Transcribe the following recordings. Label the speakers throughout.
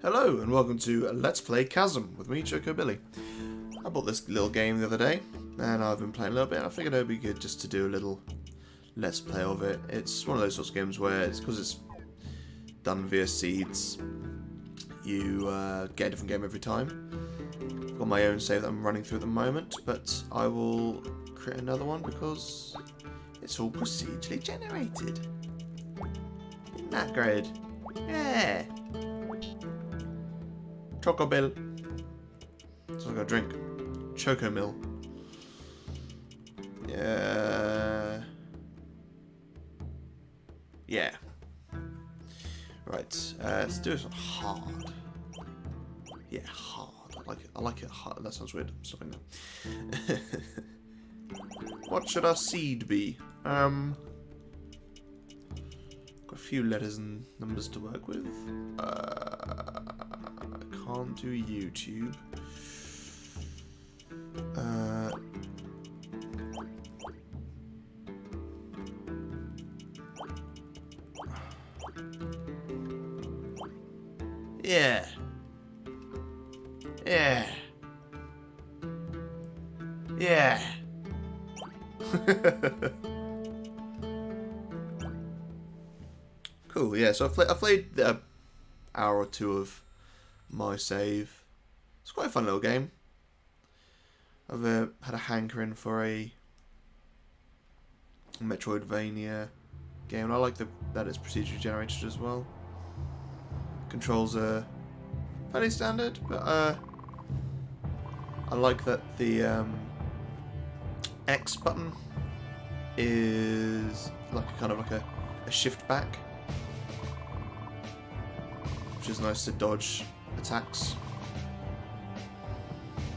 Speaker 1: Hello and welcome to Let's Play Chasm with me, Choco Billy. I bought this little game the other day and I've been playing a little bit and I figured it would be good just to do a little Let's Play of it. It's one of those sorts of games where because it's done via seeds, you get a different game every time. I've got my own save that I'm running through at the moment, but I will create another one because it's all procedurally generated. Isn't that great? Yeah! Choco Bill. So I got a drink. Choco Mill. Yeah. Yeah. Right. Let's do it hard. Yeah, hard. I like it. I like it hard. That sounds weird. I'm stopping now. What should our seed be? Got a few letters and numbers to work with. Can't do YouTube. Yeah. Yeah. Yeah. Cool. Yeah. So I played an hour or two of my save. It's quite a fun little game. I've had a hankering for a metroidvania game, and I like that it's procedurally generated as well. Controls are fairly standard, but I like that the X button is like a shift back, which is nice to dodge attacks.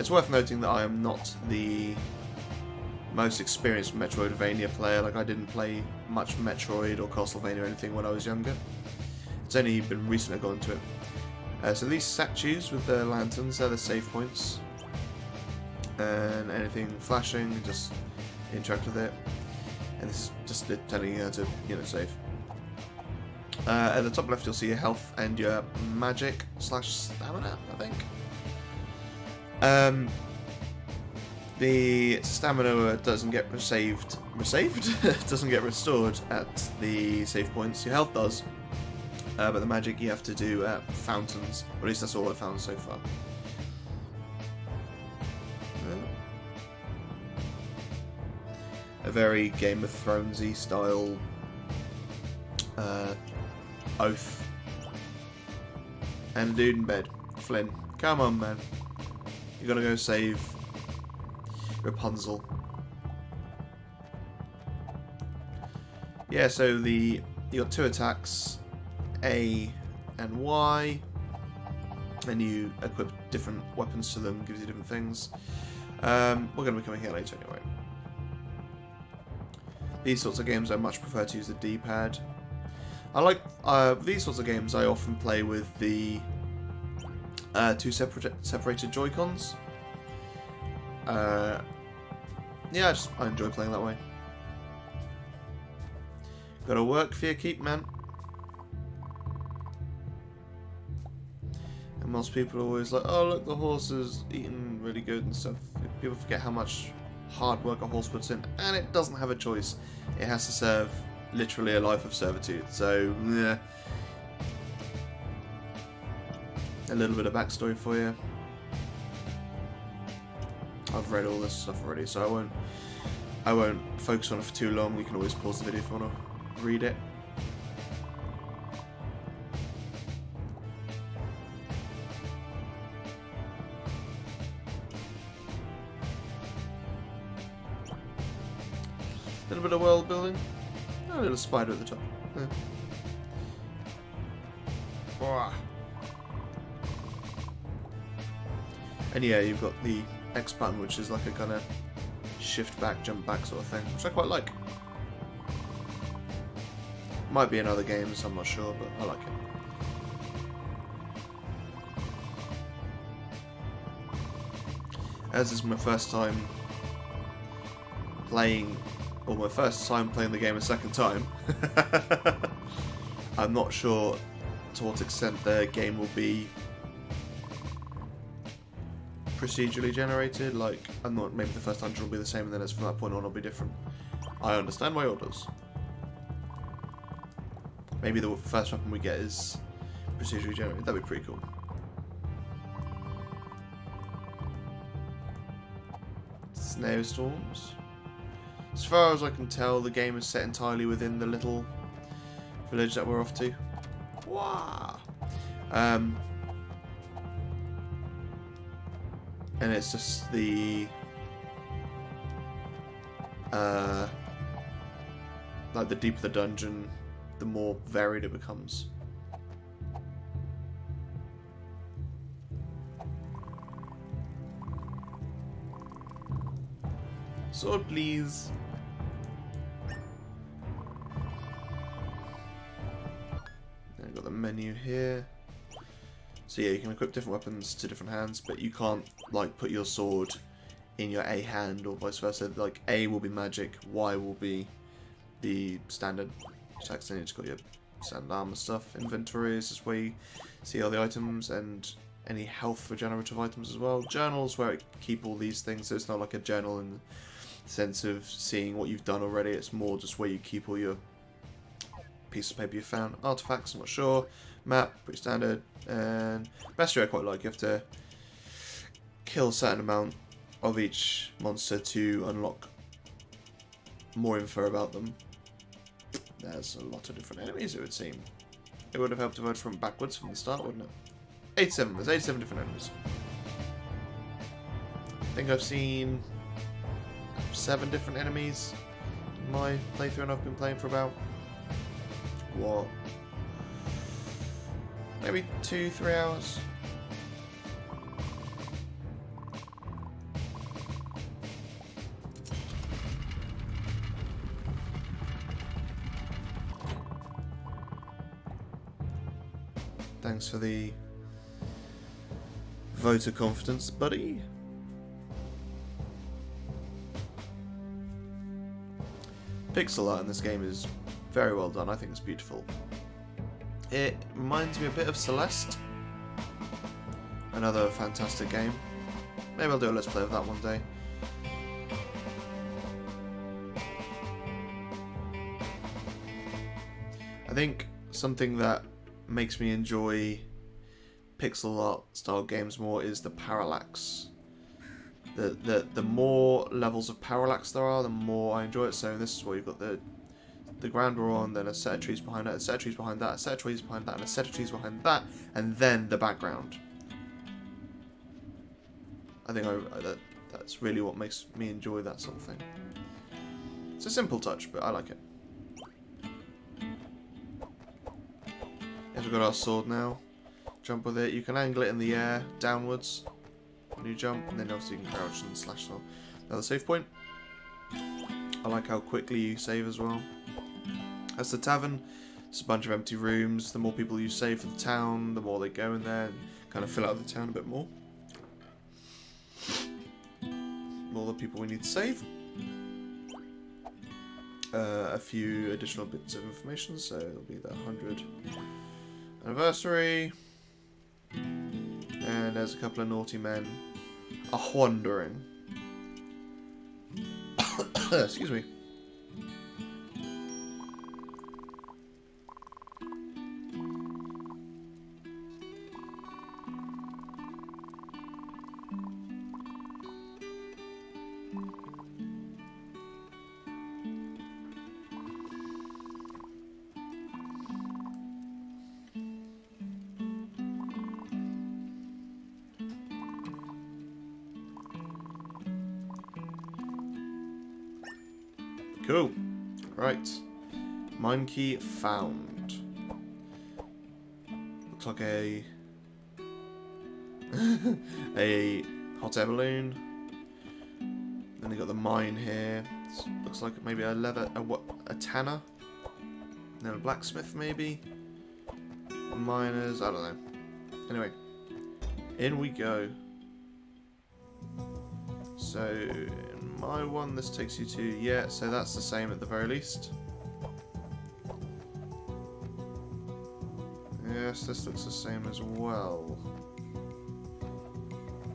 Speaker 1: It's worth noting that I am not the most experienced Metroidvania player. Like, I didn't play much Metroid or Castlevania or anything when I was younger. It's only been recently I got into it. So these statues with their lanterns, they're the save points. And anything flashing, just interact with it. And this is just telling you how to, save. At the top left you'll see your health and your magic / stamina, I think. The stamina doesn't get doesn't get restored at the save points. Your health does, but the magic you have to do at fountains. Or at least that's all I've found so far. A very Game of Thronesy style oath. And a dude in bed. Flynn, come on, man. You're gonna go save Rapunzel. Yeah, so you got two attacks, A and Y, and you equip different weapons to them, gives you different things. We're gonna be coming here later anyway. These sorts of games I much prefer to use the D-pad. I like these sorts of games I often play with the two separated Joy-Cons. Yeah, I enjoy playing that way. Gotta work for your keep, man. And most people are always like, oh look, the horse is eating really good and stuff. People forget how much hard work a horse puts in, and it doesn't have a choice. It has to serve literally a life of servitude. So, yeah. A little bit of backstory for you. I've read all this stuff already, so I won't focus on it for too long. You can always pause the video if you want to read it. A little bit of world building. A little spider at the top. Yeah. And yeah, you've got the X button, which is like a kind of shift back, jump back sort of thing, which I quite like. Might be in other games, I'm not sure, but I like it. As this is my first time playing, or my first time playing the game a second time, I'm not sure to what extent the game will be procedurally generated. Like, I'm not. Maybe the first dungeon will be the same, and then it's from that point on it'll be different. I understand why yours. Maybe the first weapon we get is procedurally generated. That'd be pretty cool. Snowstorms. As far as I can tell, the game is set entirely within the little village that we're off to. Wow. And it's just the like the deeper the dungeon, the more varied it becomes. Sword, please. Then I've got the menu here. So yeah, you can equip different weapons to different hands, but you can't like put your sword in your A hand or vice versa. Like A will be magic, Y will be the standard attacks, and you just got your standard armor stuff. Inventory is just where you see all the items and any health regenerative items as well. Journals where it keep all these things, so it's not like a journal in the sense of seeing what you've done already. It's more just where you keep all your pieces of paper you found. Artifacts, I'm not sure. Map, pretty standard. And mastery I quite like. You have to kill a certain amount of each monster to unlock more info about them. There's a lot of different enemies, it would seem. It would have helped if I'd went backwards from the start, wouldn't it? 87. There's 87 different enemies. I think I've seen 7 different enemies in my playthrough, and I've been playing for about, what, maybe 2-3 hours. Thanks for the vote of confidence, buddy. Pixel art in this game is very well done. I think it's beautiful. It reminds me a bit of Celeste. Another fantastic game. Maybe I'll do a let's play of that one day. I think something that makes me enjoy pixel art style games more is the parallax. The more levels of parallax there are, the more I enjoy it. So this is where you've got the ground we're on, then a set of trees behind it, a set of trees behind that, a set of trees behind that, and a set of trees behind that, and then the background. I think that's really what makes me enjoy that sort of thing. It's a simple touch, but I like it. Yes, we've got our sword now. Jump with it. You can angle it in the air downwards when you jump, and then obviously you can crouch and slash. Another save point. I like how quickly you save as well. That's the tavern. It's a bunch of empty rooms. The more people you save for the town, the more they go in there and kind of fill out the town a bit more. More the people we need to save. A few additional bits of information, so it'll be the 100th anniversary. And there's a couple of naughty men wandering. Excuse me. Cool. Right. Mine key found. Looks like a hot air balloon. Then you got the mine here. Looks like maybe a tanner. And then a blacksmith maybe. Miners, I don't know. Anyway, in we go. So in my one, this takes you to, yeah, so that's the same at the very least. Yes, this looks the same as well.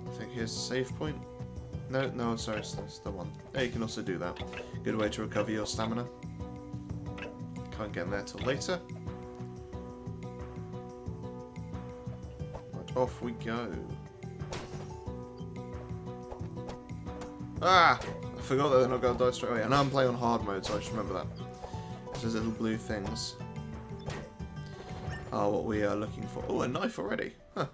Speaker 1: I think here's the save point. No, sorry, that's the one. Yeah, you can also do that. Good way to recover your stamina. Can't get in there till later. Right, off we go. Ah! I forgot that they're not going to die straight away. And I'm playing on hard mode, so I should remember that. Those little blue things are what we are looking for. Oh, a knife already. Huh.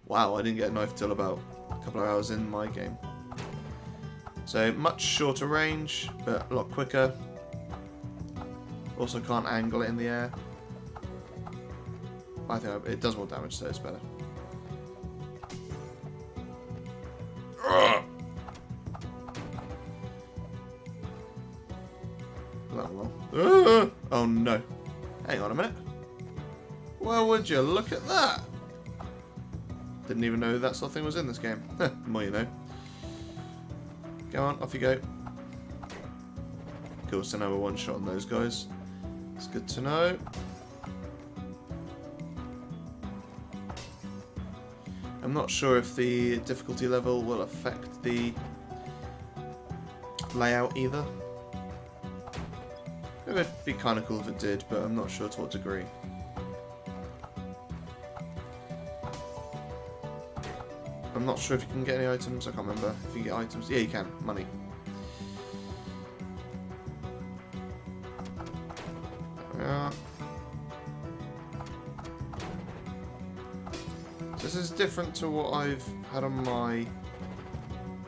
Speaker 1: Wow, I didn't get a knife till about a couple of hours in my game. So, much shorter range, but a lot quicker. Also can't angle it in the air. I think it does more damage, so it's better. Oh no. Hang on a minute. Well, would you look at that? Didn't even know that sort of thing was in this game. The more you know. Go on, off you go. Cool, so now we're one shot on those guys. It's good to know. I'm not sure if the difficulty level will affect the layout either. It would be kind of cool if it did, but I'm not sure to what degree. I'm not sure if you can get any items. I can't remember if you get items. Yeah, you can. Money. Yeah. This is different to what I've had on my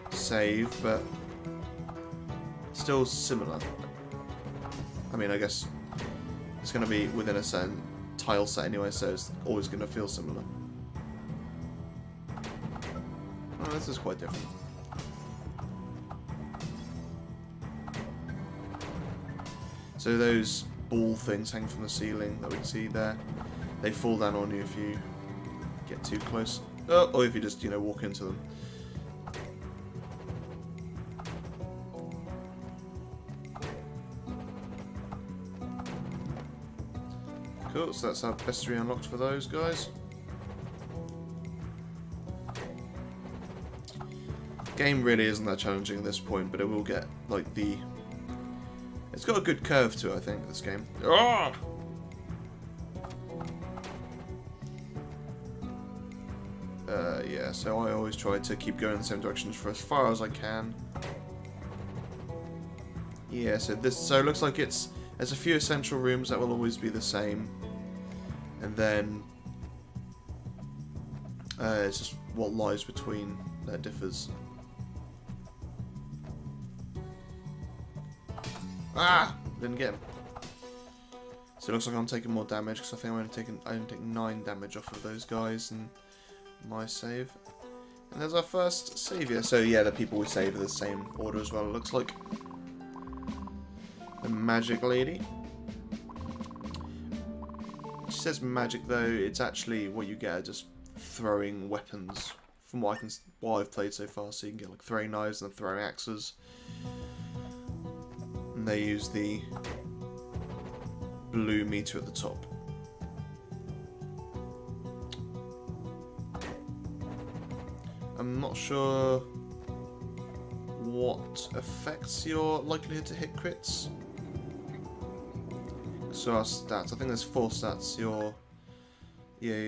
Speaker 1: save, but still similar. I mean, I guess it's going to be within a certain tile set anyway, so it's always going to feel similar. Oh, this is quite different. So those ball things hang from the ceiling that we can see there, they fall down on you if you get too close. Oh, or if you just, walk into them. Cool, so that's our bestiary unlocked for those guys. Game really isn't that challenging at this point, but it will get, like, the... It's got a good curve to it, I think, this game. Oh! Yeah, so I always try to keep going in the same direction for as far as I can. Yeah, so it looks like there's a few essential rooms that will always be the same. And then it's just what lies between that differs. Ah! Didn't get him. So it looks like I'm taking more damage because I think I only take 9 damage off of those guys in my save. And there's our first saviour. So yeah, the people we save are the same order as well, it looks like. The magic lady. She says magic though, it's actually what you get are just throwing weapons from what I've played so far. So you can get like throwing knives and throwing axes. And they use the blue meter at the top. I'm not sure what affects your likelihood to hit crits. So our stats, I think there's 4 stats.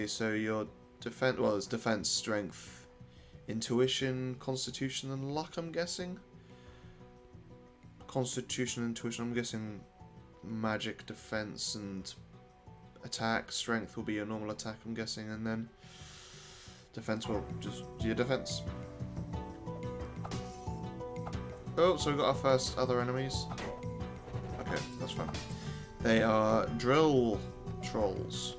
Speaker 1: So your defense, well, it's defense, strength, intuition, constitution, and luck, I'm guessing. Constitution, intuition, I'm guessing magic, defense, and attack. Strength will be your normal attack, I'm guessing, and then defense will just do your defense. Oh, so we've got our first other enemies. Okay, that's fine. They are drill trolls.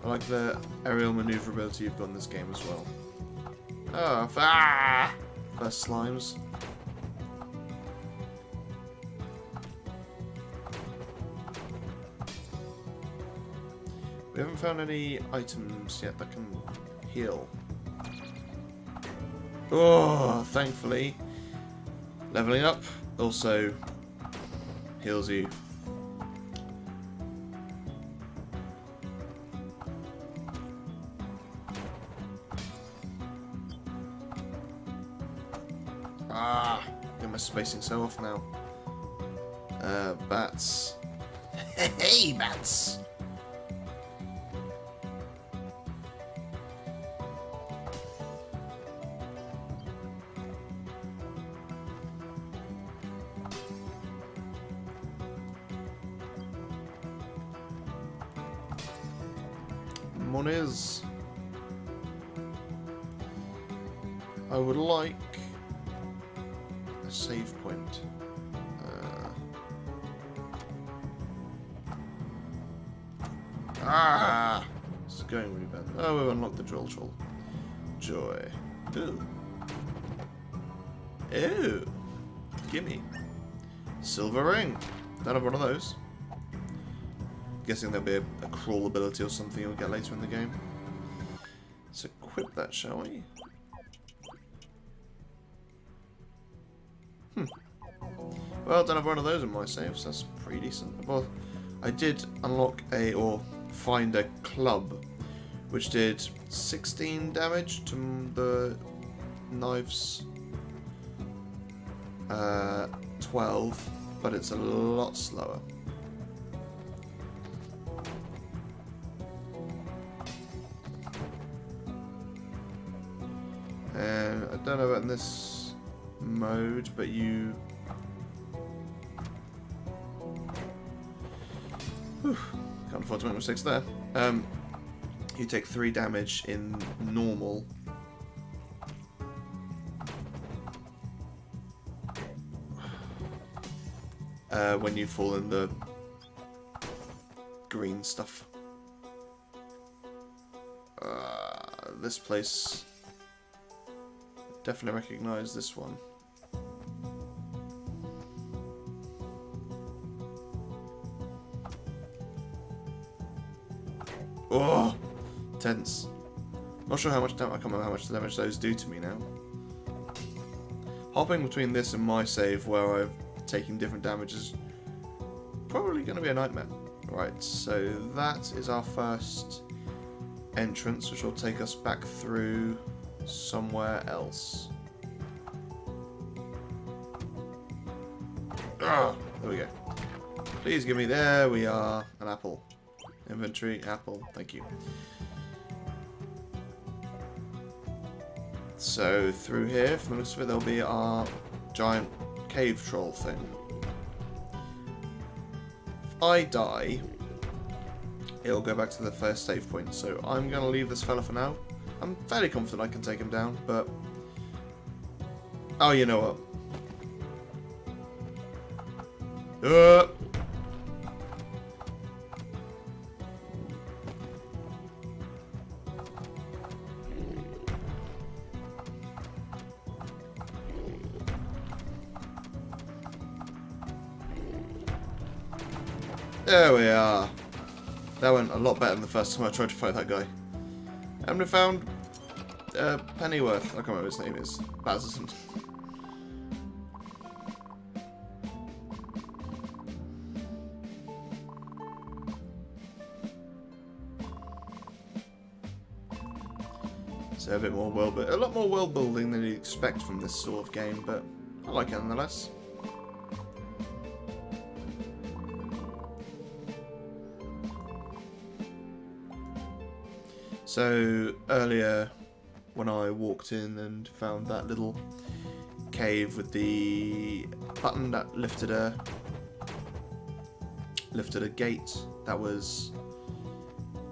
Speaker 1: I like the aerial maneuverability you've got in this game as well. Oh, first slimes. We haven't found any items yet that can heal. Oh, thankfully. Leveling up also heals you. spacing so off now. Bats. Hey, bats! Monies. I would like a save point. It's going really bad. Oh, we've unlocked the drill troll. Joy. Ooh. Ew. Gimme. Silver ring. Don't have one of those. Guessing there'll be a crawl ability or something you'll get later in the game. Let's equip that, shall we? Well, don't have one of those in my saves. That's pretty decent. Well, I did unlock or find a club which did 16 damage to the knives. 12, but it's a lot slower. And I don't know about in this mode, but you... Whew, can't afford to make mistakes there. You take 3 damage in normal. When you fall in the green stuff. This place... Definitely recognise this one. Oh, tense. Not sure how much damage. I can't remember how much damage those do to me now. Hopping between this and my save, where I've taken different damages, probably going to be a nightmare. Right, so that is our first entrance, which will take us back through somewhere else. There we go. Please give me, there we are, an apple. Inventory, apple, thank you. So through here, from the looks of it, there'll be our giant cave troll thing. If I die, it'll go back to the first save point, so I'm going to leave this fella for now. I'm fairly confident I can take him down, but... Oh, you know what? There we are. That went a lot better than the first time I tried to fight that guy. And we found Pennyworth. I can't remember what his name is. Bazison. So a bit more a lot more world building than you'd expect from this sort of game, but I like it nonetheless. So earlier, when I walked in and found that little cave with the button that lifted a gate, that was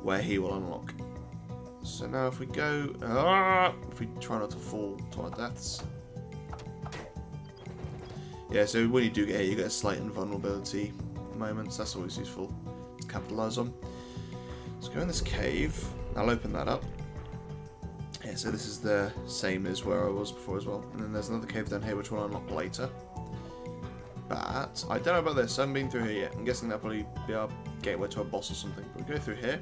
Speaker 1: where he will unlock. So now if we go, if we try not to fall to our deaths. Yeah, so when you do get here, you get slight invulnerability moments. That's always useful to capitalise on. Let's go in this cave. I'll open that up. Yeah, so this is the same as where I was before as well. And then there's another cave down here which we'll unlock later. But I don't know about this. I haven't been through here yet. I'm guessing that'll probably be our gateway to a boss or something. But we go through here.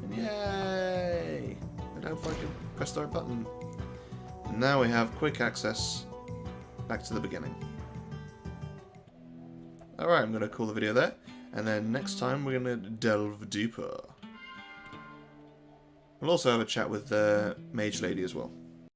Speaker 1: And yay! And hopefully I can press the right button. And now we have quick access back to the beginning. Alright, I'm going to call the video there. And then next time we're going to delve deeper. We'll also have a chat with the Mage Lady as well.